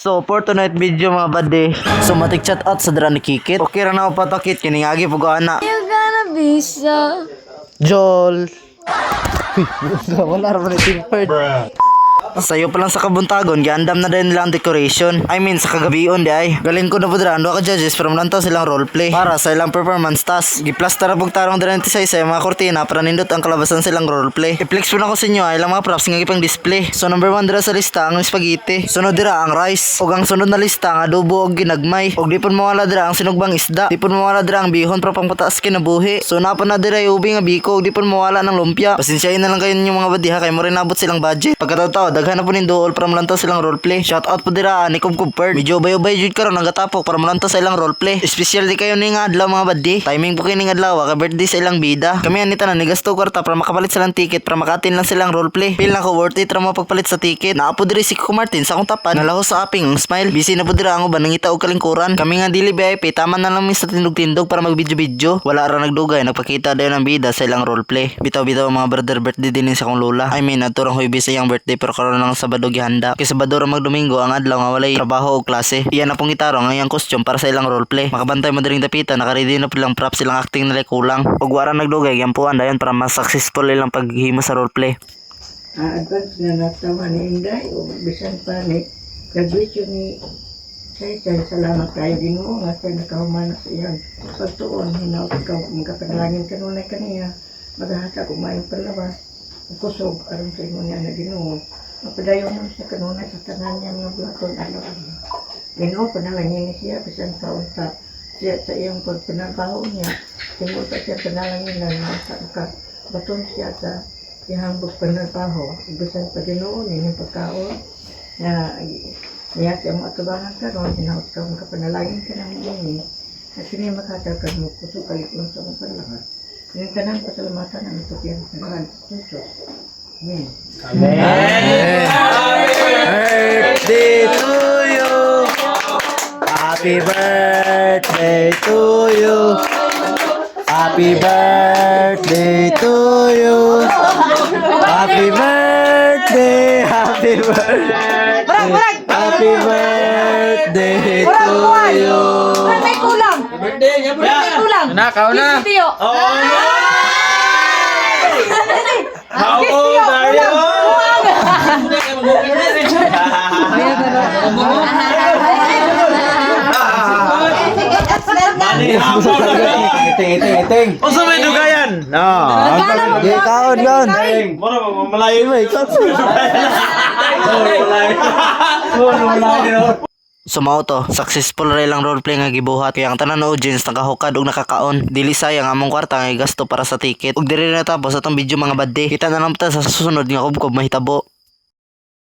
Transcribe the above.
So for tonight video mga bade, so matik chat out sa dra ni Kikit. Okay ra na ako patakit kining agi pugana. You gonna be so. Jol. Wala ra man timpered. Sayo pa lang sa kabuntagon, giandam na din nila ang decoration. I mean, sa kagabion di ay. Galing ko na po dira, ka judges from lantaw silang roleplay. Para sa ilang performance task. Giplaster na pagtarong dira sa mga kortina para nindot ang kalabasan silang roleplay. I-flex po na ko sa inyo ay ilang mga props nga gipang display. So number 1 dira sa lista ang spaghetti. Sunod dira ang rice. Ug ang sunod na lista ang adobo og ginagmay. Ug di pun mawala dira ang sinugbang isda. Di pun mawala dira ang bihon para pangpataas kinabuhi. So napa na dira yung ubi nga biko. Ug di pun mawala ng lumpia. Pasensyahin na lang kayo ninyo mga badiha kay mo rin nabot silang budget. Pagkataw-taw daghan na po nindo all from lantaw silang roleplay. Shout out po dira ni Kubkub Bird. Medyo bayo-bayo jud karon nagatapok para malantaw sa ilang roleplay. Special di kayo ning adlaw mga badi. Timing po kini adlaw ka birthday sa ilang bida. Kami anita na nigasto kwarta para makapalit silang ticket para makatin lang silang roleplay. Feel na ko worth it ra mo pagpalit sa ticket. Naa po diri si Kuko Martin sa akong tapat. Nalaho sa aping ang smile. Busy na po dira ang uban nangita og kalingkuran. Kami nga dili VIP taman na lang mi sa tindog-tindog para mag-video-video. Wala ra nagdugay nagpakita dayon ang bida sa ilang roleplay. Bitaw-bitaw mga brother birthday din sa akong lola. I mean naturang huibi sa iyang birthday pero karon lang Sabado gihanda. Kay Sabado ra magdomingo ang adlaw nga walay trabaho o klase. Iyan na pong gitaro ang iyang costume para sa ilang roleplay. Makabantay mo diring dapitan naka-ready na pilang props silang acting nila kulang. Ug wara nagdugay gyampuan dayon para mas successful ilang paghimo sa roleplay. Advance na natawa ni Inday o bisan pa ni graduation ni Say salamat kayo Ginoo nga kay nakahuman sa iyan pagtuon hinaw ikaw magkapanalangin kanunay kaniya maghahata ko mayong palabas kusog aron sa inyo niya na Ginoo mapadayon mo sa kanunay sa tanan niya mga blaton araw-araw Ginoo panalangin siya bisan sa unta siya sa iyang pagpinabaho niya tingol pa siya panalangin na sa ka baton siya sa ihambog panabaho bisan pa Ginoo nining pagkaon na niya siya mo atubangan karon hinaut ka mga panalangin ka ng ini at sini makatagkan mo puso kalikon sa mga panlahat yung tanan pasalamatan ang ito kiyang pangalan tuso amen Birthday to you. Happy birthday to you. Happy birthday to you. Happy birthday. Happy birthday. Happy birthday to you. May kulang. May kulang. Nakaw na. Tiyo. How old are you? Iting. Usa may dugayan. No. Di kaon yon. Mura mamalayo mo ikaw. So mao to, successful ra ilang roleplay nga gibuhat kaya ang tanan na audience nakahukad ug nakakaon. Dili sayang among kwarta nga gasto para sa ticket. Ug diri na tapos atong video mga badde. Kita na lang ta sa susunod nga kubkob mahitabo.